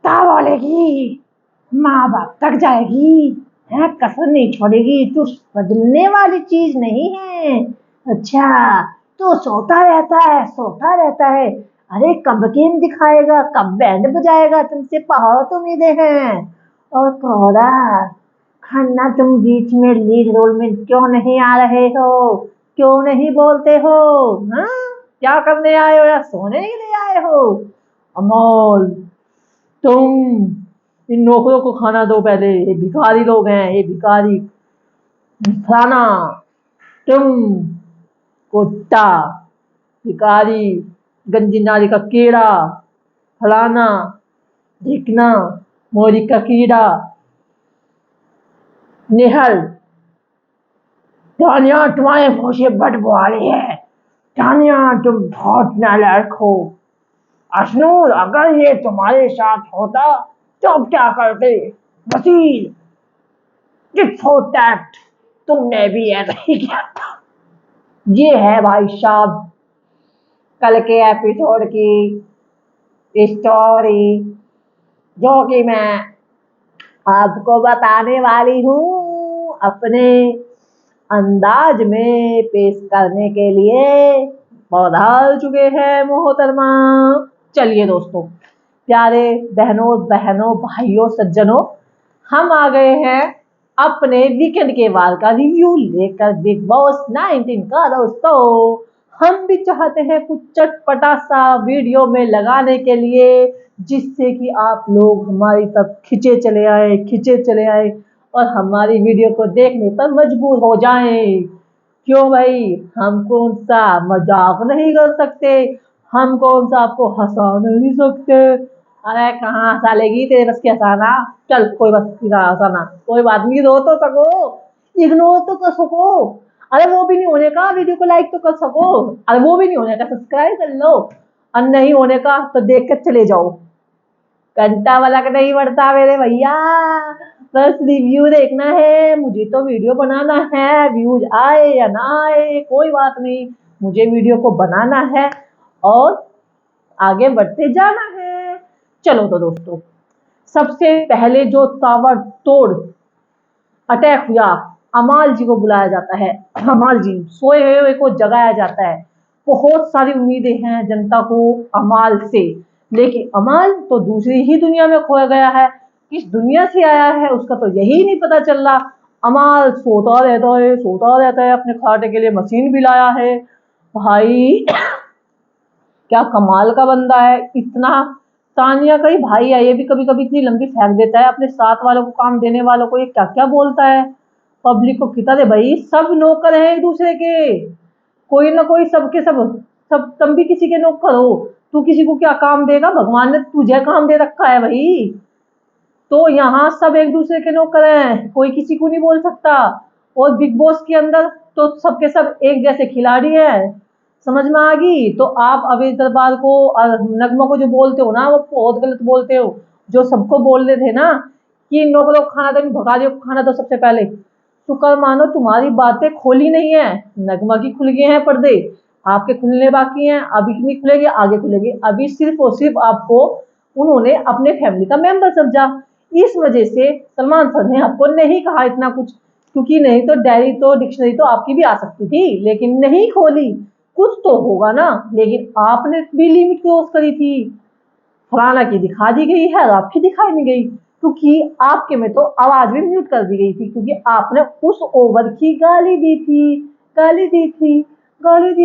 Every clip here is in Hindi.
कुत्ता बोलेगी, माँ बाप तक जाएगी, है कसर नहीं छोड़ेगी, तू बदलने वाली चीज नहीं है। अच्छा, तो सोता रहता है। अरे कब गेम दिखाएगा, कब बैंड बजाएगा, तुमसे बहुत उम्मीदें हैं। और कोहरा खन्ना, तुम बीच में लीड रोल में क्यों नहीं आ रहे हो, क्यों नहीं बोलते हो? हाँ, क्या करने आए हो या सोने के लिए आए हो? अमोल, तुम इन नौकरों को खाना दो पहले, ये भिखारी लोग हैं, ये भिखारी। फलाना, तुम कुत्ता, भिखारी, गंजी नाली का कीड़ा। फलाना, ढिकना, मोरी का कीड़ा। निहल, तानिया तुम्हारे मुंह से बदबू आ रही है। तानिया तुम बहुत नालायक हो। अशनूर, अगर ये तुम्हारे साथ होता तो क्या करते? वसील, टिट फॉर टैट, तुमने भी ऐसा ही किया था। ये है भाई साहब कल के एपिसोड की स्टोरी, जो कि मैं आपको बताने वाली हूँ अपने अंदाज में पेश करने के लिए पधार चुके हैं मोहतरमा। चलिए दोस्तों, प्यारे बहनों भाइयों सज्जनों, हम आ गए हैं अपने वीकेंड के वार का रिव्यू लेकर बिग बॉस 19 का। दोस्तों, हम भी चाहते हैं कुछ चटपटा सा वीडियो में लगाने के लिए, जिससे कि आप लोग हमारी तरफ खिंचे चले आए और हमारी वीडियो को देखने पर मजबूर हो जाएं। क्यों भाई, हम कौन सा मजाक नहीं कर सकते, हम कौन सा आपको हंसा नहीं सकते? अरे कहाँ हंसा लेगी, तेरे बस की हंसाना? चल कोई बस की हंसाना, कोई बात नहीं, रो तो सको, इग्नोर तो कर सको। अरे वो भी नहीं होने का वीडियो को लाइक तो कर सको, अरे वो भी नहीं होने का सब्सक्राइब कर लो, और नहीं होने का तो देख कर चले जाओ। घंटा वाला का नहीं बढ़ता मेरे भैया, बस रिव्यू देखना है, मुझे तो वीडियो बनाना है, व्यूज आए या ना आए कोई बात नहीं, मुझे वीडियो को बनाना है और आगे बढ़ते जाना है। चलो तो दोस्तों, सबसे पहले जो ताबड़तोड़ अटैक हुआ, अमाल जी को बुलाया जाता है। अमाल जी सोए हुए को जगाया जाता है। बहुत सारी उम्मीदें हैं जनता को अमाल से, लेकिन अमाल तो दूसरी ही दुनिया में खोया गया है। किस दुनिया से आया है उसका तो यही नहीं पता चल रहा। अमाल सोता रहता है, अपने खाने के लिए मशीन भी लाया है। भाई क्या कमाल का बंदा है। इतना तानिया का ही भाई है, ये भी कभी कभी इतनी लंबी फेंक देता है अपने साथ वालों को, काम देने वालों को, ये क्या क्या बोलता है, पब्लिक को खिता दे। भाई सब नौकर हैं एक दूसरे के, कोई ना कोई सबके सब तुम भी किसी के नौकर हो। तू किसी को क्या काम देगा, भगवान ने तुझे काम दे रखा है भाई। तो यहाँ सब एक दूसरे के नौकर हैं, कोई किसी को नहीं बोल सकता। और बिग बॉस के अंदर तो सबके सब एक जैसे खिलाड़ी हैं। समझ में आ गई? तो आप अवेश दरबार को और नगमा को जो बोलते हो ना, वो बहुत गलत बोलते हो। जो सबको बोल रहे थे ना कि इन लोगों को खाना दो, भगा दो खाना दो, सबसे पहले शुक्र मानो तुम्हारी बातें खोली नहीं है। नगमा की खुल गए हैं पर्दे, आपके खुलने बाकी हैं, अभी नहीं खुलेंगे, आगे खुलेंगे। अभी सिर्फ और सिर्फ आपको उन्होंने अपने फैमिली का मेंबर समझा, इस वजह से सलमान सर ने आपको नहीं कहा इतना कुछ, क्योंकि नहीं तो डायरी तो डिक्शनरी तो आपकी भी आ सकती थी, लेकिन नहीं खोली। कुछ तो होगा ना, लेकिन आपने भी लिमिट क्रॉस करी थी। फलाना की दिखा दी गई है, आपकी दिखाई नहीं गई, क्योंकि आपके में तो आवाज भी म्यूट कर दी गई थी, क्योंकि आपने उस ओवर की गाली दी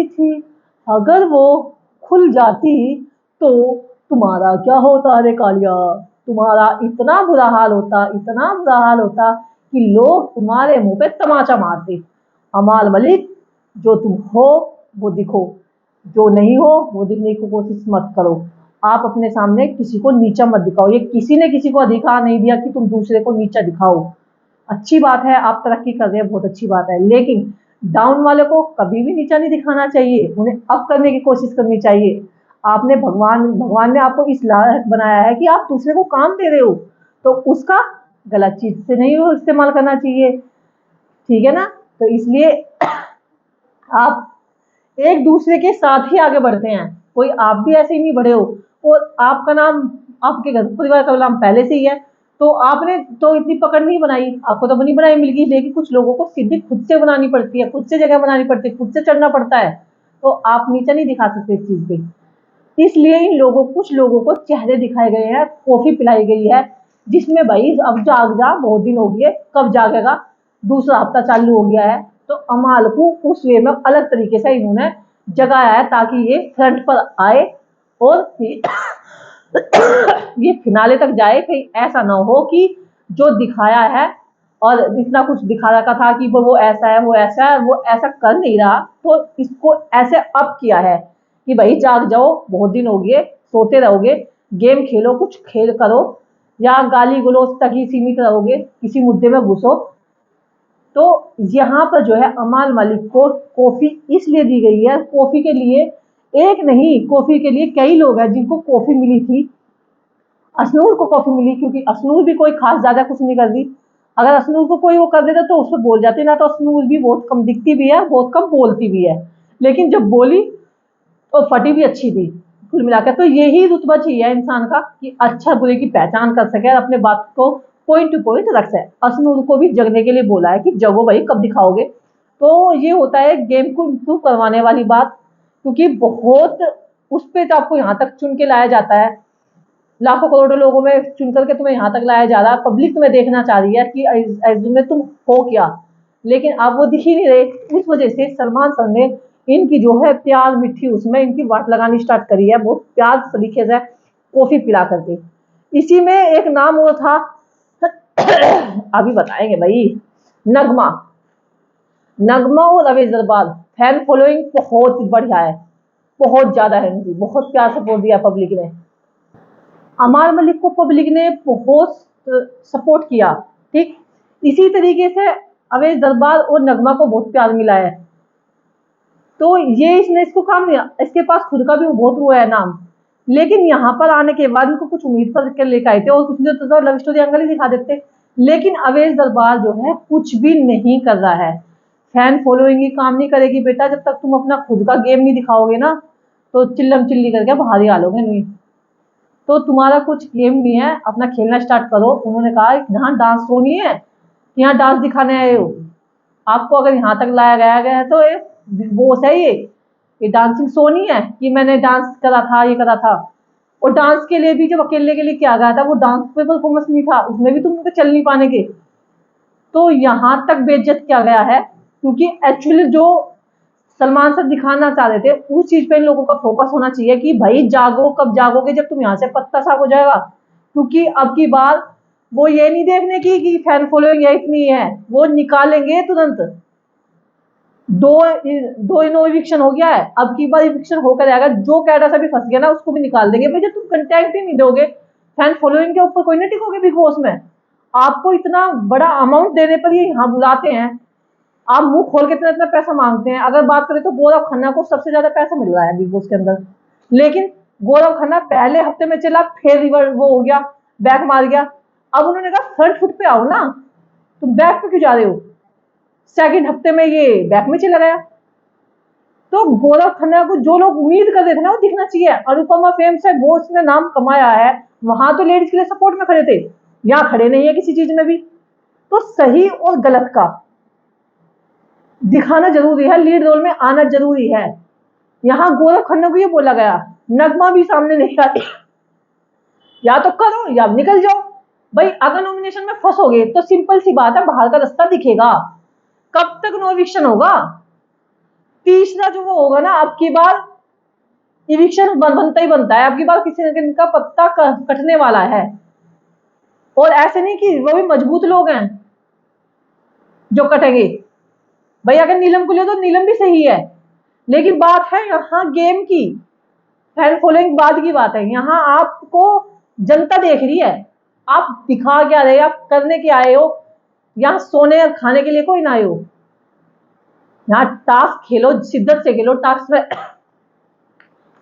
थी। अगर वो खुल जाती तो तुम्हारा क्या होता? अरे कालिया, तुम्हारा इतना बुरा हाल होता कि लोग तुम्हारे मुंह पे तमाचा मारते। अमाल मलिक, जो तुम हो वो दिखो, जो नहीं हो वो दिखने की कोशिश मत करो। आप अपने सामने किसी को नीचा मत दिखाओ, ये किसी ने किसी को अधिकार नहीं दिया कि तुम दूसरे को नीचा दिखाओ। अच्छी बात है, आप तरक्की कर रहे हैं, बहुत अच्छी बात है, लेकिन डाउन वाले को कभी भी नीचा नहीं दिखाना चाहिए, उन्हें अप करने की कोशिश करनी चाहिए। आपने भगवान ने आपको इस लायक बनाया है कि आप दूसरे को काम दे रहे हो, तो उसका गलत चीज से नहीं इस्तेमाल करना चाहिए, ठीक है ना? तो इसलिए आप एक दूसरे के साथ ही आगे बढ़ते हैं, कोई आप भी ऐसे ही नहीं बढ़े हो। और आपका नाम आपके घर परिवार का नाम पहले से ही है, तो आपने तो इतनी पकड़ नहीं बनाई, आपको तो बनी बनाई मिल गई, लेकिन कुछ लोगों को सीधी खुद से बनानी पड़ती है, खुद से जगह बनानी पड़ती है, खुद से चढ़ना पड़ता है। तो आप नीचे नहीं दिखा सकते इस चीज पे। इसलिए इन लोगों कुछ लोगों को चेहरे दिखाए गए हैं, कॉफी पिलाई गई है, जिसमें भाई अब जाग जा, बहुत दिन हो गए, कब जागेगा, दूसरा हफ्ता चालू हो गया है। तो अमाल को उस वे में अलग तरीके से इन्होंने जगाया है ताकि ये फ्रंट पर आए और ये फिनाले तक जाए। कहीं ऐसा ना हो कि जो दिखाया है और इतना कुछ दिखा रखा था कि वो ऐसा है, वो ऐसा है, वो ऐसा कर नहीं रहा, तो इसको ऐसे अप किया है कि भाई जाग जाओ, बहुत दिन हो गए, सोते रहोगे, गेम खेलो, कुछ खेल करो, या गाली गलौज तक ही सीमित रहोगे, किसी मुद्दे में घुसो। तो यहाँ पर जो है अमाल मलिक को कॉफी इसलिए दी गई है, कॉफी के लिए एक नहीं, कॉफी के लिए कई लोग हैं जिनको कॉफी मिली थी। असनूर को कॉफी मिली क्योंकि असनूर भी कोई खास ज्यादा कुछ नहीं कर दी। अगर असनूर को कोई वो कर देता तो उसको बोल जाती ना, तो असनूर भी बहुत कम दिखती भी है, बहुत कम बोलती भी है, लेकिन जब बोली तो फटी भी अच्छी थी कुल मिलाकर। तो यही रुतबा चाहिए इंसान का कि अच्छा बुरे की पहचान कर सके और अपने बात को पॉइंट टू पॉइंट रख सके। असनूर को भी जगने के लिए बोला है कि जगो भाई, कब दिखाओगे। तो ये होता है गेम को इम्प्रूव करवाने वाली बात, क्योंकि बहुत उस पर तो आपको यहाँ तक चुन के लाया जाता है, लाखों करोड़ों लोगों में चुन करके तुम्हें यहाँ तक लाया जा रहा है, पब्लिक तुम्हें देखना चाह रही है कि अर्जुन में तुम हो क्या, लेकिन अब वो दिख ही नहीं रहे। इस वजह से सलमान सर ने इनकी जो है प्यार मिट्टी उसमें इनकी वाट लगानी स्टार्ट करी है, बहुत प्यार तरीके से कॉफी पिला करके। इसी में एक नाम वो था अभी बताएंगे भाई, नगमा। नगमा और रवीश दरबार फैन फॉलोइंग बहुत बढ़िया है, बहुत ज्यादा है इनकी, बहुत प्यार सपोर्ट दिया पब्लिक ने। अमाल मलिक को पब्लिक ने बहुत सपोर्ट किया, ठीक इसी तरीके से अवैध दरबार और नगमा को बहुत प्यार मिला है। तो ये इसने इसको काम दिया, इसके पास खुद का भी बहुत वो है नाम, लेकिन यहाँ पर आने के बाद इनको कुछ उम्मीद पर लेकर आए थे और कुछ तो लव स्टोरी एंगल ही दिखा देते। लेकिन अवैध दरबार जो है कुछ भी नहीं कर रहा है, फैन फॉलोइंग ही काम नहीं करेगी बेटा, जब तक तुम अपना खुद का गेम नहीं दिखाओगे ना, तो चिल्लम चिल्ली करके बाहर ही आ लोगे नहीं। तो तुम्हारा कुछ गेम नहीं है, अपना खेलना स्टार्ट करो। उन्होंने कहा यहाँ डांस शो नहीं है, यहाँ डांस दिखाने आए हो, आपको अगर यहाँ तक लाया गया है तो वो सही है, ये डांसिंग शो नहीं है कि मैंने डांस करा था, ये करा था। और डांस के लिए भी जब अकेले के लिए किया गया था, वो डांस पे परफॉर्मेंस नहीं था, उसमें भी तुम चल नहीं पाने के। तो यहाँ तक बेइज्जत किया गया है, क्योंकि एक्चुअली जो सलमान सर दिखाना चाह रहे थे उस चीज पे इन लोगों का फोकस होना चाहिए कि भाई जागो, कब जागोगे, जब तुम यहाँ से पत्ता साफ हो जाएगा। क्योंकि अब की बार वो ये नहीं देखने की कि फैन फॉलोइंग इतनी है, वो निकालेंगे तुरंत। दो दो इनो इविक्शन हो गया है, अब की बार इविक्शन होकर आएगा, जो कैडा से भी फंस गया ना उसको भी निकाल देंगे। भाई जब तुम कंटेंट ही नहीं दोगे, फैन फॉलोइंग के ऊपर कोई नहीं टिकोगे बिग बॉस में। आपको इतना बड़ा अमाउंट देने पर ये यहाँ बुलाते हैं, आप मुंह खोल के इतना इतना पैसा मांगते हैं। अगर बात करें तो गौरव खन्ना को सबसे ज्यादा पैसा मिल रहा है बिग बॉस के अंदर, लेकिन गौरव खन्ना पहले हफ्ते में चला, फिर रिवर्स वो हो गया, बैक मार गया। अब उन्होंने कहा फ्रंट फुट पे आओ ना, तुम बैक पे क्यों जा रहे हो। सेकंड हफ्ते में ये बैक में चला गया। तो गौरव खन्ना को जो लोग उम्मीद कर रहे थे ना, वो दिखना चाहिए। अनुपमा फेम से वो उसने नाम कमाया है, वहां तो लेडीज के लिए सपोर्ट में खड़े थे, यहाँ खड़े नहीं है किसी चीज में भी। तो सही और गलत का दिखाना जरूरी है, लीड रोल में आना जरूरी है। यहाँ गौरव खन्ना को ये बोला गया, नगमा भी सामने नहीं आती, या तो करो या निकल जाओ। भाई अगर नॉमिनेशन में फंसोगे तो सिंपल सी बात है, बाहर का रास्ता दिखेगा। कब तक नो इविक्शन होगा। तीसरा जो वो होगा ना, अब की बार इविक्शन बनता ही बनता है, अब की बार किसी न किसी का पत्ता कटने वाला है। और ऐसे नहीं कि वो भी मजबूत लोग हैं जो कटेंगे। भाई अगर नीलम को ले तो नीलम भी सही है, लेकिन बात है यहाँ गेम की, फैन फॉलोइंग बाद की बात है। यहाँ आपको जनता देख रही है, आप दिखा क्या रहे, आप करने के आए हो। यहाँ सोने और खाने के लिए कोई ना आए हो, यहाँ टास्क खेलो, शिद्दत से खेलो टास्क में।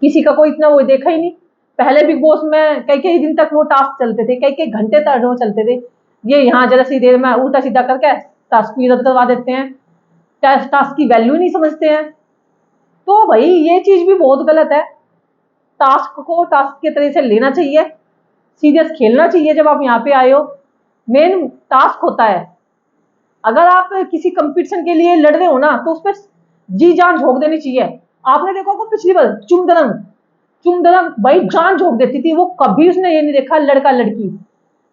किसी का कोई इतना वो देखा ही नहीं। पहले बिग बॉस में कई कई दिन तक वो टास्क चलते थे, कई कई घंटे तक वो चलते थे। ये यहाँ जरा सी देर में उल्टा सीधा करके टास्क को रद्द करवा देते हैं, टास्क की वैल्यू नहीं समझते हैं। तो भाई ये चीज भी बहुत गलत है, टास्क को टास्क के तरह से लेना चाहिए, सीरियस खेलना चाहिए जब आप यहाँ पे आए हो। मेन टास्क होता है, अगर आप किसी कंपटीशन के लिए लड़ रहे हो ना तो उस पर जी जान झोंक देनी चाहिए। आपने देखा होगा पिछली बार चुमदरंग, चुमदरंग भाई जान झोंक देती थी वो, कभी उसने ये नहीं देखा लड़का लड़की,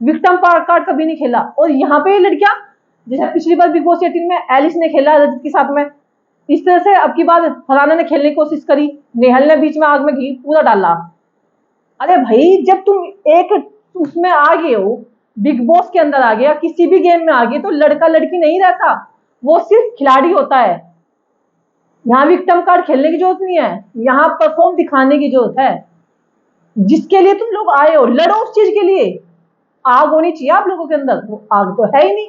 विक्टिम कार्ड कभी नहीं खेला। और यहाँ पे लड़कियां, जैसे पिछली बार बिग बॉस 18 में एलिस ने खेला रजत के साथ में, इस तरह से अब की बार फरहाना ने खेलने की कोशिश करी, नेहल ने बीच में आग में घी पूरा डाला। अरे भाई जब तुम एक उसमें आ गए हो, बिग बॉस के अंदर आ गया, किसी भी गेम में आ गए, तो लड़का लड़की नहीं रहता, वो सिर्फ खिलाड़ी होता है। यहाँ विक्टिम कार्ड खेलने की जरूरत नहीं है, यहाँ परफॉर्म दिखाने की जरूरत है। जिसके लिए तुम लोग आए हो लड़ो उस चीज के लिए। आग होनी चाहिए आप लोगों के अंदर, वो आग तो है ही नहीं।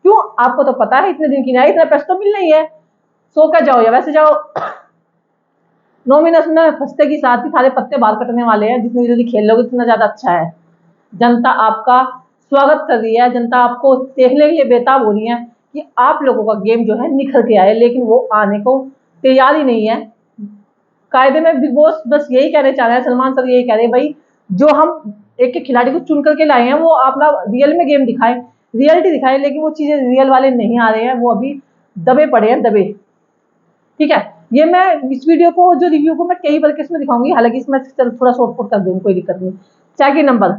क्यों? आपको तो पता है इतने दिन की नहीं, इतना पैसा तो मिल नहीं है, सो कर जाओ या वैसे जाओ। नॉमिनेशन में फंसते की साथ ही सारे पत्ते बाहर कटने वाले हैं, जितनी जल्दी खेल लोगे उतना ज्यादा अच्छा है। जनता आपका स्वागत कर रही है, जनता आपको देखने के लिए बेताब हो रही है कि आप लोगों का गेम जो है निखर के आए, लेकिन वो आने को तैयार ही नहीं है। कायदे में बिग बॉस बस यही कहने चाह रहे हैं, सलमान सर यही कह रहे हैं भाई, जो हम एक एक खिलाड़ी को चुन करके लाए हैं वो अपना रियल में गेम दिखाएं, रियलिटी दिखाएं, लेकिन वो चीजें रियल वाले नहीं आ रहे हैं, वो अभी दबे पड़े हैं, दबे। ठीक है, ये मैं इस वीडियो को जो रिव्यू को मैं कई बार किस में दिखाऊंगी, हालांकि इसमें थोड़ा शॉर्टकट कर दूंगी, कोई दिक्कत नहीं। सेकंड नंबर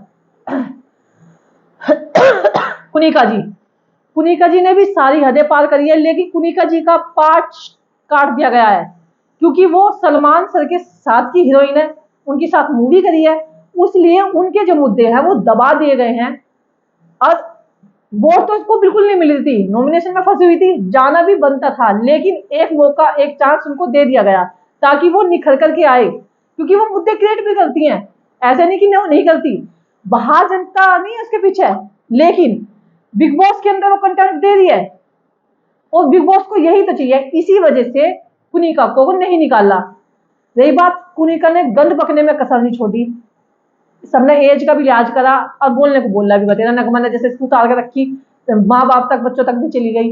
कुनिका जी, कुनिका जी ने भी सारी हदें पार करी है, लेकिन कुनिका जी का पार्ट काट दिया गया है, क्योंकि वो सलमान सर के साथ की हीरोइन है, उनके साथ मूवी करी है, इसलिए उनके जो मुद्दे हैं वो दबा दिए गए हैं। और वोट तो इसको बिल्कुल नहीं मिली थी, नॉमिनेशन में फंसी हुई थी, जाना भी बनता था, लेकिन एक मौका एक चांस उनको दे दिया गया ताकि वो निखर करके आए, क्योंकि वो मुद्दे क्रिएट भी करती हैं, ऐसे नहीं कि वो नहीं करती। बाहर जनता नहीं है उसके पीछे, लेकिन बिग बॉस के अंदर वो कंटेंट दे रही है, और बिग बॉस को यही तो चाहिए, इसी वजह से कुनिका को वो नहीं निकाला। रही बात, कुनिका ने गंद पकने में कसर नहीं छोड़ी, सबने एज का भी लिहाज करा और बोलने को बोला भी, बतेरा नगमा ने जैसे इसको उतार के रखी, माँ बाप तक बच्चों तक भी चली गई,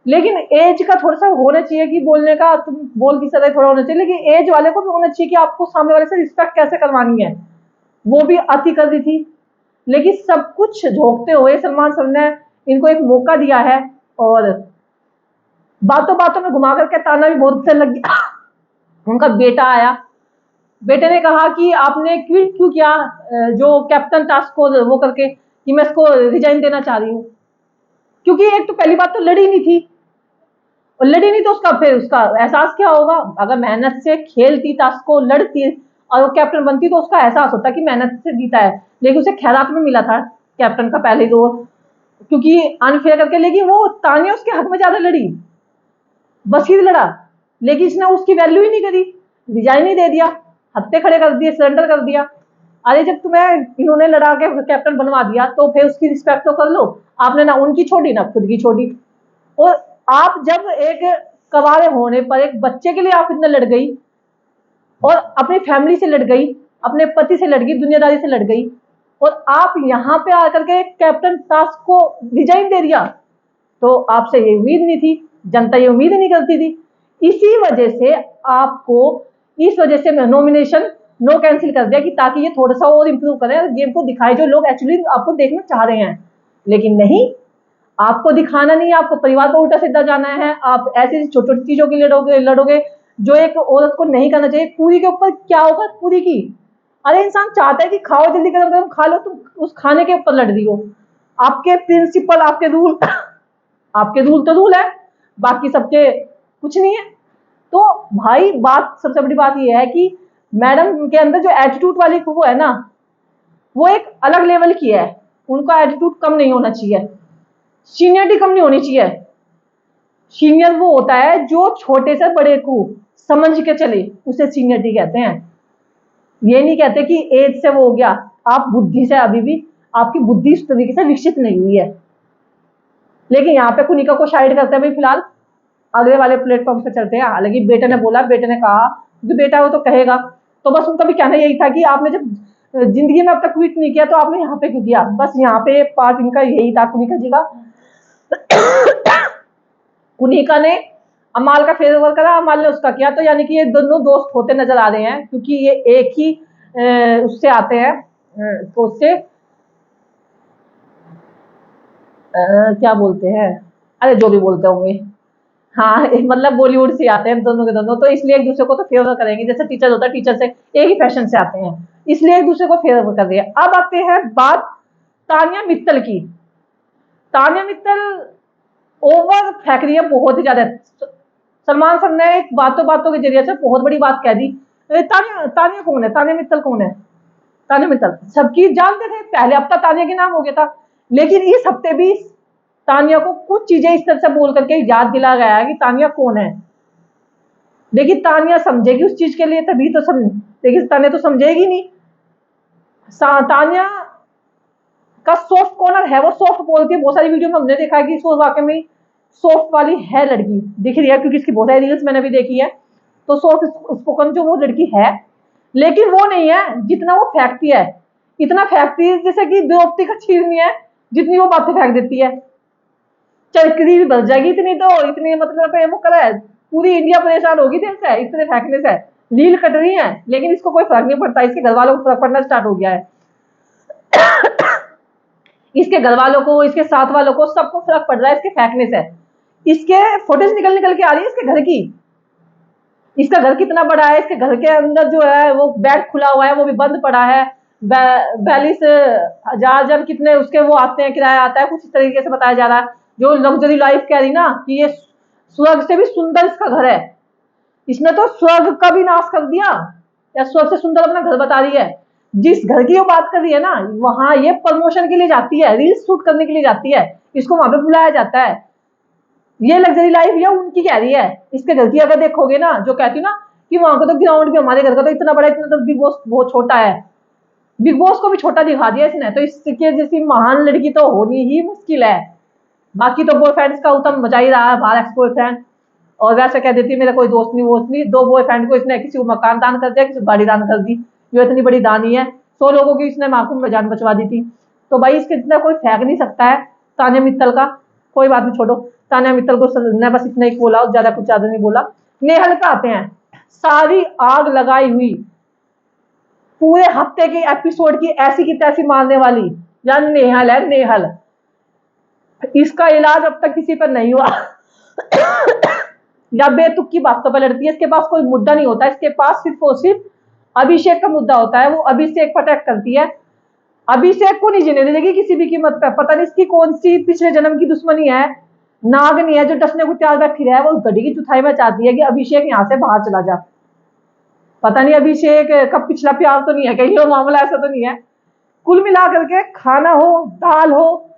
लेकिन एज का थोड़ा सा होना चाहिए कि बोलने का, तुम बोल की सदा थोड़ा होना चाहिए, लेकिन एज वाले को भी होना चाहिए कि आपको सामने वाले से रिस्पेक्ट कैसे करवानी है, वो भी अति कर दी थी। लेकिन सब कुछ झोंकते हुए सलमान सर ने इनको एक मौका दिया है, और बातों बातों में घुमा करके ताना भी बहुत अच्छा लग गया। उनका बेटा आया, बेटे ने कहा कि आपने क्विट क्यों किया जो कैप्टन टास्क को वो करके, कि मैं इसको रिजाइन देना चाह रही हूँ, क्योंकि एक तो पहली बात तो लड़ी नहीं थी, और लड़ी नहीं तो उसका फिर उसका एहसास क्या होगा, अगर मेहनत से खेलती टास्क को, लड़ती और वो कैप्टन बनती तो उसका एहसास होता कि मेहनत से जीता है। लेकिन उसे खैरात में मिला था कैप्टन का पहले तो, क्योंकि अनफेयर करके, लेकिन वो तानिया उसके हक में ज्यादा लड़ी, बशीर लड़ा, लेकिन इसने उसकी वैल्यू ही नहीं करी, रिजाइन ही दे दिया, हत्थे खड़े कर दिए, सरेंडर कर दिया। अरे जब तुम्हें इन्होंने लड़ा के कैप्टन बनवा दिया तो फिर उसकी रिस्पेक्ट तो कर लो। आपने ना उनकी छोड़ी ना खुद की छोड़ी, और आप जब एक कवारे होने पर एक बच्चे के लिए आप इतना लड़ गई, और अपनी फैमिली से लड़ गई, अपने पति से लड़ गई, दुनियादारी से लड़ गई, और आप यहाँ पे आकर के कैप्टन टास्क को रिजाइन दे दिया, तो आपसे ये उम्मीद नहीं थी, जनता ये उम्मीद नहीं करती थी। इसी वजह से आपको, इस वजह से नॉमिनेशन नो कैंसिल कर दिया, कि ताकि ये थोड़ा सा और इंप्रूव करें और गेम को दिखाए जो लोग एक्चुअली आपको देखना चाह रहे हैं। लेकिन नहीं, आपको दिखाना नहीं है, आपको परिवार को उल्टा सीधा जाना है, आप ऐसी छोटी छोटी चीजों के लिए लड़ोगे जो एक औरत को नहीं करना चाहिए। पूरी के ऊपर क्या होगा, पूरी की, अरे इंसान चाहता है कि खाओ जल्दी गरम गरम खा लो, तुम उस खाने के ऊपर लड़ रही हो। आपके प्रिंसिपल, आपके रूल आपके रूल तो रूल है, बाकी सबके कुछ नहीं है। तो भाई बात, सबसे बड़ी बात यह है कि मैडम के अंदर जो एटीट्यूड वाली वो है ना, वो एक अलग लेवल की है, उनका एटीट्यूड कम नहीं होना चाहिए, सीनियरिटी कम नहीं होनी चाहिए। सीनियर वो होता है जो छोटे से बड़े को समझ के चले, उसे सीनियरिटी कहते हैं। ये नहीं कहते कि एज से वो हो गया, आप बुद्धि से अभी भी आपकी बुद्धि इस तरीके से विकसित नहीं हुई है। लेकिन यहाँ पे कुनिका को साइड करते हैं भाई, फिलहाल अगले वाले प्लेटफॉर्म पे चलते हैं। हालांकि बेटे ने बोला, बेटे ने कहा, क्योंकि बेटा वो तो कहेगा, तो बस उनका भी कहना यही था कि आपने जब जिंदगी में अब तक क्विट नहीं किया तो आपने यहाँ पे क्यों किया। बस यहाँ पे पार्ट इनका यही था कुनिका जी का। कुनिका ने अमाल का फेवरवेल करा, अमाल ने उसका किया, तो यानी कि ये दोनों दोस्त होते नजर आ रहे हैं, क्योंकि ये एक ही उससे आते हैं, तो उससे क्या बोलते हैं, अरे जो भी बोलते होंगे। हाँ मतलब बॉलीवुड से आते हैं दोनों के दोनों, तो इसलिए एक दूसरे को तो फेवर करेंगे, जैसे टीचर होता है, टीचर से एक ही फैशन से आते हैं, इसलिए एक दूसरे को फेवर कर रही है। अब आते हैं बात तानिया मित्तल की। तानिया मित्तल ओवर फेंक रही है बहुत ही ज्यादा। सलमान सर ने एक बातों बातों के जरिए से बहुत बड़ी बात कह दी। तानिया तानिया कौन है, तानिया मित्तल कौन है? तानिया मित्तल सबकी जानते थे, पहले हफ्ता तानिया के नाम हो गया था, लेकिन इस हफ्ते भी तानिया को कुछ चीजें इस तरह से बोल करके याद दिला गया है कि तानिया कौन है। लेकिन तानिया समझेगी उस चीज के लिए तभी तो समझ, लेकिन तानिया तो समझेगी नहीं। तानिया का सॉफ्ट कॉर्नर है, वो सॉफ्ट बोलती है, बहुत सारी वीडियो में हमने देखा है कि इसको वाकई में सॉफ्ट वाली है लड़की, दिख रही है क्योंकि इसकी बहुत सारी रील्स मैंने भी देखी है। तो सॉफ्ट स्पोकन जो वो लड़की है, लेकिन वो नहीं है जितना वो फेंकती है। इतना फेंकती है जैसे कि द्रौपदी का छीरनी है, जितनी वो बातें फेंक देती है। चरकरी भी बच जाएगी इतनी, तो इतनी मतलब वो कर है, पूरी इंडिया परेशान होगी दिल से इतने फेंकने से। लील कट रही है लेकिन इसको कोई फर्क नहीं पड़ता, इसके घर वालों को फर्क पड़ना स्टार्ट हो गया है। इसके घर वालों को, इसके साथ वालों को, सबको फर्क पड़ रहा है इसके फेंकने से। इसके फोटोज निकल निकल के आ रही है इसके घर की। इसका घर कितना बड़ा है, इसके घर के अंदर जो है वो बेड खुला हुआ है, वो भी बंद पड़ा है। 42,000 जन कितने उसके वो आते हैं, किराया आता है, कुछ इस तरीके से बताया जा रहा है। जो लग्जरी लाइफ कह रही ना कि ये स्वर्ग से भी सुंदर इसका घर है। इसने तो स्वर्ग का भी नाश कर दिया, या स्वर्ग से सुंदर अपना घर बता रही है। जिस घर की वो बात कर रही है ना, वहां ये प्रमोशन के लिए जाती है, रील्स शूट करने के लिए जाती है, इसको वहां पे बुलाया जाता है। ये लग्जरी लाइफ ये उनकी कह रही है। इसके घर की अगर देखोगे ना, जो कहती ना कि वहां का तो ग्राउंड भी हमारे घर का तो इतना बड़ा, इतना तो बिग बॉस बहुत छोटा है। बिग बॉस को भी छोटा दिखा दिया इसने, तो इसके जैसी महान लड़की तो होनी ही मुश्किल है। बाकी तो बॉयफ्रेंड्स का उत्तम मजा ही रहा है, बाहर एक्स बॉयफ्रेंड। और वैसे कह देती है मेरा कोई दोस्त नहीं वोस्त नहीं, 2 बॉयफ्रेंड को इसने किसी को मकान दान कर दिया, किसी को गाड़ी दान कर दी, जो इतनी बड़ी दानी है। 100 लोगों की इसने माकूम में जान बचवा दी थी। तो भाई इसके इतना कोई फेंक नहीं सकता है तानिया मित्तल का। कोई बात नहीं, छोड़ो। तानिया मित्तल को ने बस इतना ही बोला, ज्यादा कुछ ज्यादा नहीं बोला। नेहल पे आते हैं। सारी आग लगाई हुई, पूरे हफ्ते के एपिसोड की ऐसी की तैसी मारने वाली यानी नेहल है, नेहल। इसका इलाज अब तक किसी पर नहीं हुआ। या बेतुक की बातों पर लड़ती है, इसके पास कोई मुद्दा नहीं होता, इसके पास सिर्फ और सिर्फ अभिषेक का मुद्दा होता है। वो अभिषेक प्रोटेक्ट करती है, अभिषेक को नहीं जीने देगी किसी भी कीमत पर। पता नहीं इसकी कौन सी पिछले जन्म की दुश्मनी है, नागनी है जो डसने को तैयार बैठी है। वो गड्डी की चुथाई में चाहती है कि अभिषेक यहाँ से बाहर चला जा। पता नहीं अभिषेक का पिछला प्यार तो नहीं है कहीं, वो मामला ऐसा तो नहीं है। कुल मिला करके खाना हो, दाल हो,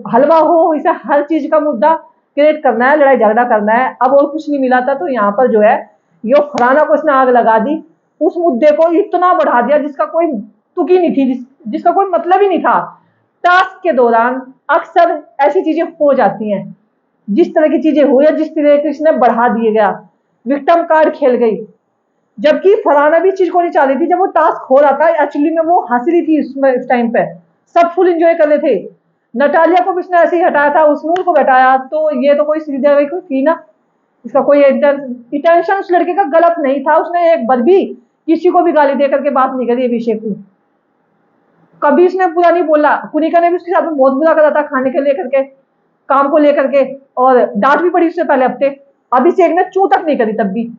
हलवा हो, इसे हर चीज का मुद्दा क्रिएट करना है, लड़ाई झगड़ा करना है। अब और कुछ नहीं मिला था तो यहाँ पर जो है यो फलाना को इसने आग लगा दी, उस मुद्दे को इतना बढ़ा दिया जिसका कोई तुकी नहीं थी, जिसका कोई मतलब ही नहीं था। टास्क के दौरान अक्सर ऐसी चीजें हो जाती हैं, जिस तरह की चीजें हुई, जिस तरह की इसने बढ़ा दिए गया, विक्टिम कार्ड खेल गई। जबकि फलाना भी चीज को नहीं चाह रही थी, जब वो टास्क हो रहा था एक्चुअली में वो हंस रही थी इस टाइम पे, सब फुल एंजॉय कर रहे थे। नटालिया को भी इसने ऐसे ही हटाया था, उसनूर को बैठाया, तो ये तो कोई सीधे हुई कोई थी ना, इसका कोई इंटेंशन उस लड़के का गलत नहीं था। उसने एक बार भी किसी को भी गाली दे करके बात नहीं करी अभिषेक को, कभी इसने पूरा नहीं बोला। कुनिका ने भी उसके साथ में बहुत बुरा करा था, खाने के लेकर के, काम को लेकर के, और डांट भी पड़ी उससे पहले हफ्ते। अभिषेक ने चू तक नहीं करी तब भी।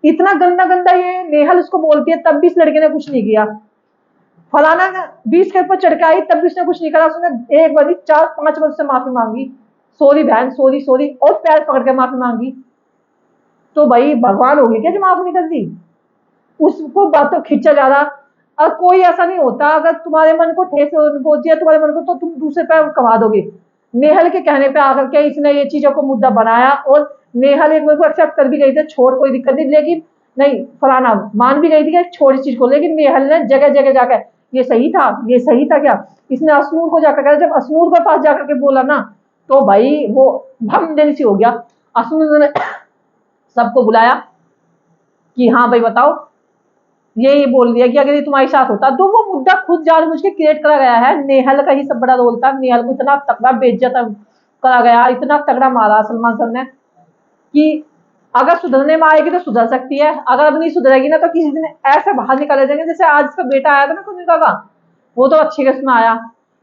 इतना गंदा गंदा ये नेहल उसको बोलती है, तब भी इस लड़के ने कुछ नहीं किया। फलाना बीच के ऊपर चढ़ के आई, तब भी उसने कुछ नहीं करा। उसने एक बार 4-5 बार से माफी मांगी, सॉरी बहन, सॉरी सॉरी, और पैर पकड़ के माफी मांगी। तो भाई भगवान होगी क्या जो माफ नहीं कर दी? उसको बातों खींचा जा रहा। और कोई ऐसा नहीं होता, अगर तुम्हारे मन को ठेस पहुंची है तुम्हारे मन को, तो तुम दूसरे पे कमा दोगे। नेहल के कहने पे आकर के इसने ये चीजों को मुद्दा बनाया, और नेहल एक बार को एक्सेप्ट कर भी गई थी, छोड़ कोई दिक्कत नहीं, लेकिन नहीं, फलाना मान भी गई थी कि छोड़ इस चीज को, लेकिन नेहल ने जगह जगह जाकर ये सही था, ये सही था क्या, इसने असनूर को जाकर कहा। जब असनूर के पास जाकर के बोला ना, तो भाई वो भम देने से हो गया। असनूर ने सबको बुलाया कि हाँ भाई बताओ, ये बोल दिया कि अगर ये तुम्हारे साथ होता, तो वो मुद्दा खुद जानबूझ के क्रिएट करा गया है। नेहल का ही सब बड़ा रोल था, नेहल को इतना तगड़ा बेइज्जत करा गया, इतना तगड़ा मारा सलमान सर ने कि अगर सुधरने में आएगी तो सुधर सकती है, अगर अब नहीं सुधरेगी ना तो किसी दिन ऐसे बाहर निकाले देंगे। जैसे आज का बेटा आया था ना कुनिका का, वो तो अच्छे केस में आया,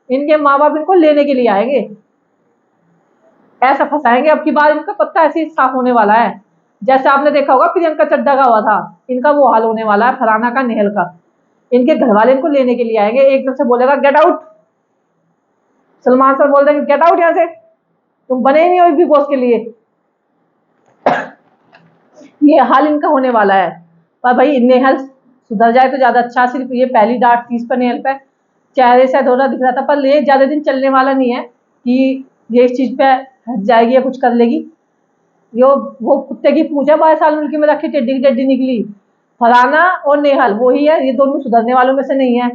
इनके माँ बाप इनको लेने के लिए आएंगे, ऐसा फंसाएंगे। अब की बार इनका पत्ता ऐसे ही साफ होने वाला है, जैसे आपने देखा होगा प्रियंका चड्ढा का हुआ था, इनका वो हाल होने वाला है, फरहाना का, नेहल का। इनके घर वाले इनको लेने के लिए आएंगे, एकदम से बोलेगा गेट आउट, सलमान सर बोल देंगे गेट आउट यहाँ से, तुम बने ही नहीं हो बिग बॉस के लिए। ये हाल इनका होने वाला है। पर भाई नेहल सुधर जाए तो ज्यादा अच्छा, सिर्फ ये पहली डांट थी इस पर नेहल पे, चेहरे से थोड़ा दिख रहा था, पर ये ज्यादा दिन चलने वाला नहीं है कि ये इस चीज पे हट जाएगी या कुछ कर लेगी। यो वो कुत्ते की पूंछ है 22 साल मुल्की में रखी, टेढ़ी की टेढ़ी निकली। फरहाना और नेहल वो ही है, ये दोनों सुधरने वालों में से नहीं है।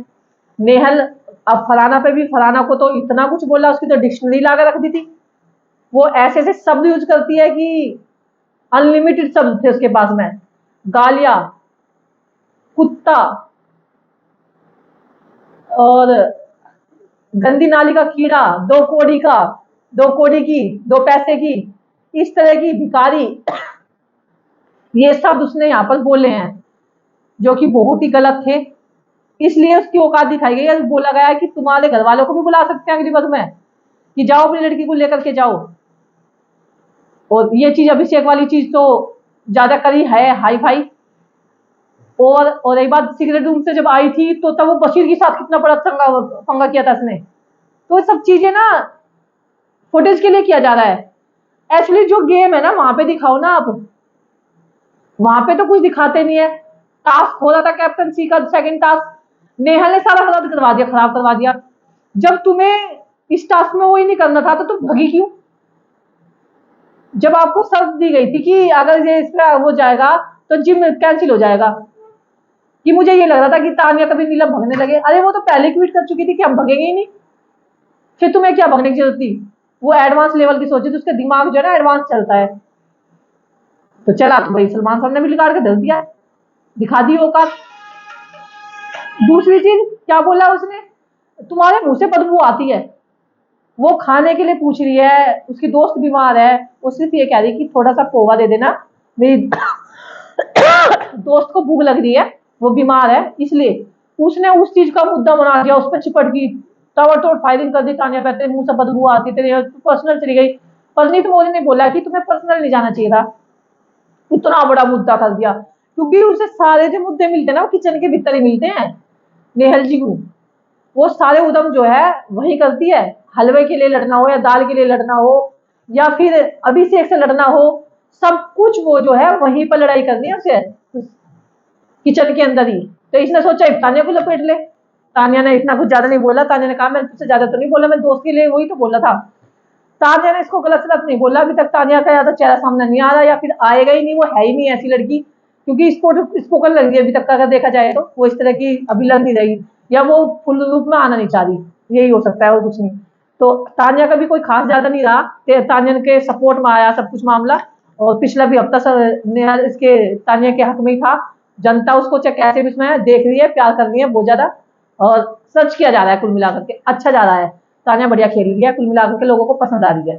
नेहल अब फरहाना पे भी, फरहाना को तो इतना कुछ बोला, उसकी तो डिक्शनरी ला कर रख दी थी। वो ऐसे ऐसे शब्द यूज करती है कि अनलिमिटेड शब्द थे उसके पास में, गालियां, कुत्ता और गंदी नाली का कीड़ा, 2 कौड़ी का, 2 कौड़ी की, 2 पैसे की, इस तरह की भिखारी, ये शब्द उसने यहाँ पर बोले हैं जो कि बहुत ही गलत थे। इसलिए उसकी औकात दिखाई गई है, बोला गया है कि तुम्हारे घर वालों को भी बुला सकते हैं अगली बार में, कि जाओ अपनी लड़की को लेकर के जाओ। और ये चीज अभिषेक वाली चीज तो ज्यादा करी है हाई फाई। और एक बात, सिगरेट रूम से जब आई थी तो तब वो बशीर के साथ कितना बड़ा पंगा किया था इसने। तो सब चीजें ना फुटेज के लिए किया जा रहा है, एक्चुअली जो गेम है ना वहां पे दिखाओ ना आप, वहां पे तो कुछ दिखाते नहीं है। टास्क हो रहा था कैप्टनसी का, सेकंड टास्क, नेहल ने सारा रद्द करवा दिया, खराब करवा दिया। जब तुम्हें इस टास्क में वही नहीं करना था तो तुम भगी क्यों? जब आपको शर्त दी गई थी कि अगर ये इस पे हो जाएगा तो जिम कैंसिल हो जाएगा, कि मुझे ये लग रहा था कि तानिया कभी नीलम भगने लगे, अरे वो तो पहले ट्वीट कर चुकी थी कि हम भगेंगे ही नहीं, फिर तुम्हें क्या भगने की जरूरत थी? वो एडवांस लेवल की सोची, तो उसका दिमाग जो है ना एडवांस चलता है। तो चला तो भाई सलमान साहब ने भी निकाल के दे दिया, दिखा दी औकात। दूसरी चीज क्या बोला उसने, तुम्हारे मुंह से बदबू आती है। वो खाने के लिए पूछ रही है, उसकी दोस्त बीमार है, वो सिर्फ ये कह रही है कि थोड़ा सा पोहा दे देना, मेरी दोस्त को भूख लग रही है, वो बीमार है इसलिए। उसने उस चीज का मुद्दा बना दिया, उस पर चिपट गई, ताबड़तोड़ फायरिंग कर दी तानिया पे, तेरे मुंह से बदबू आती, तेरे पर्सनल चली गई। परनीत मोदी ने बोला कि तुम्हें पर्सनल नहीं जाना चाहिए था, इतना बड़ा मुद्दा कर दिया, क्योंकि उसे सारे जो मुद्दे मिलते हैं ना वो किचन के भीतर ही मिलते हैं नेहल जी को। वो सारे उदम जो है वही करती है, हलवे के लिए लड़ना हो या दाल के लिए लड़ना हो या फिर अभिषेक से लड़ना हो, सब कुछ वो जो है वहीं पर लड़ाई करनी है उसे, किचन के अंदर ही। तो इसने सोचा तानिया को लपेट ले। तानिया ने इतना कुछ ज्यादा नहीं बोला, तानिया ने कहा मैं तुझसे ज्यादा तो नहीं बोला, मैं दोस्त के लिए वही तो बोला था। तानिया ने इसको गलत सलत नहीं बोला, अभी तक तानिया का ज्यादा चेहरा सामने नहीं आ रहा, या फिर आएगा ही नहीं, वो है ही नहीं ऐसी लड़की, क्योंकि स्पोकन लग रही है अभी तक का, अगर देखा जाए तो वो इस तरह की अभी लग नहीं रही, या वो फुल रूप में आना नहीं चाह रही, यही हो सकता है और कुछ नहीं। तो तानिया का भी कोई खास ज्यादा नहीं रहा, तानिया के सपोर्ट में आया सब कुछ मामला। और पिछला भी हफ्ता सर नेहा इसके तानिया के हक में ही था, जनता उसको चाहे कैसे भी इसमें देख रही है, प्यार कर रही है बहुत ज्यादा, और सर्च किया जा रहा है, कुल मिलाकर के अच्छा जा रहा है। तानिया बढ़िया खेल रही है, कुल मिलाकर के लोगों को पसंद आ रही है।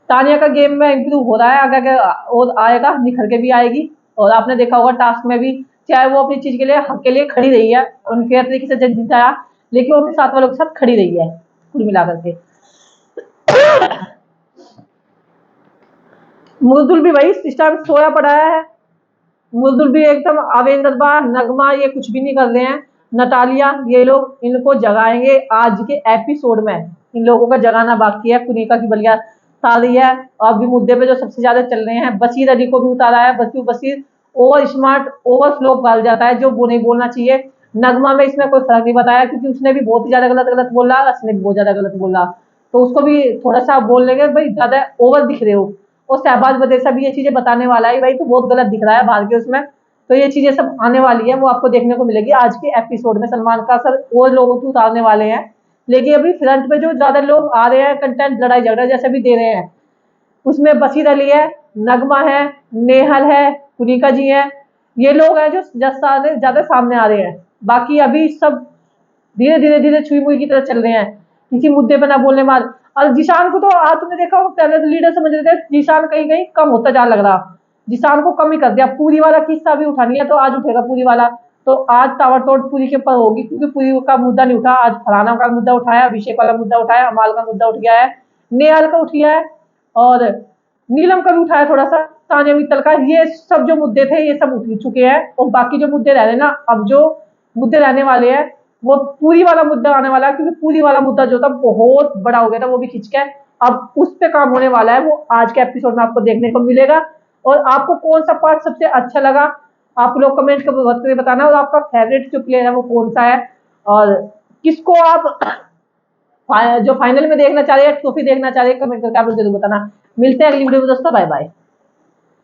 तानिया का गेम में इम्प्रूव हो रहा है, आगे और आएगा, निखर के भी आएगी। और आपने देखा होगा टास्क में भी, चाहे वो अपनी चीज के लिए, हक के लिए खड़ी रही है, उनफेयर तरीके से जज जिताया, लेकिन वो अपने साथ वालों के साथ खड़ी रही है कुल मिलाकर के। मुलदुल भी भाई इस टाइम सोया पड़ा है, मुलदुल भी एकदम अवेंद्रबा, नगमा ये कुछ भी नहीं कर रहे हैं, नटालिया, ये लोग इनको जगाएंगे आज के एपिसोड में, इन लोगों का जगाना बाकी है। कुनिका की बलिया तारी है, और भी मुद्दे पे जो सबसे ज्यादा चल रहे हैं, बशीर अली को भी उतारा है, Bashir over smart overflow पाल जाता है, जो वो नहीं बोलना चाहिए। नगमा में इसमें कोई फर्क नहीं बताया, क्योंकि उसने भी बहुत ही ज्यादा गलत गलत बोला, उसने भी बहुत ज्यादा गलत बोला, तो उसको भी थोड़ा सा बोल लेंगे भाई ज्यादा ओवर दिख रहे हो। और शहबाज बदेसा भी ये चीजें बताने वाला है भाई, तो बहुत गलत दिख रहा है बाहर के उसमें। तो ये चीजें सब आने वाली है, वो आपको देखने को मिलेगी आज के एपिसोड में। सलमान का सर और लोगों को उतारने वाले हैं, लेकिन अभी फ्रंट पे जो ज्यादा लोग आ रहे हैं, कंटेंट लड़ाई झगड़ा जैसे भी दे रहे हैं, उसमें बशीर अली है, नगमा है, नेहल है, कुनिका जी है, ये लोग हैं जो ज्यादा सामने आ रहे हैं। बाकी अभी सब धीरे धीरे धीरे छुई मुई की तरह चल रहे हैं, किसी मुद्दे पे ना बोलने वाले। और जिशान को तो आज तुमने देखा होगा, पहले तो लीडर समझ रहे थे, जिशान कहीं कम होता जा लग रहा, जिशान को कम ही कर दिया। पूरी वाला किस्सा भी उठा लिया, तो आज उठेगा पूरी वाला, तो आज ताबड़तोड़ पूरी के ऊपर होगी, क्योंकि पूरी का मुद्दा नहीं उठा, आज फलाना का मुद्दा उठाया, अभिषेक वाला मुद्दा उठाया, अमाल का मुद्दा उठ गया है, नेहाल का उठ गया है, और नीलम का भी उठाया थोड़ा सा, तान्या मित्तल का। ये सब जो मुद्दे थे ये सब उठ चुके हैं, और बाकी जो मुद्दे रह रहे ना, अब जो मुद्दे रहने वाले हैं वो पूरी वाला मुद्दा आने वाला है, क्योंकि पूरी वाला मुद्दा जो था बहुत बड़ा हो गया था, वो भी खिंच के अब उस पे काम होने वाला है, वो आज के एपिसोड में आपको देखने को मिलेगा। और आपको कौन सा पार्ट सबसे अच्छा लगा, आप लोग कमेंट करके बताना, और आपका फेवरेट जो प्लेयर है वो कौन सा है, और किसको आप जो फाइनल में देखना चाह रहे हैं, ट्रॉफी देखना चाह रहे हैं, कमेंट करके आप लोग जरूर बताना। मिलते हैं अगली वीडियो में दोस्तों, बाय बाय।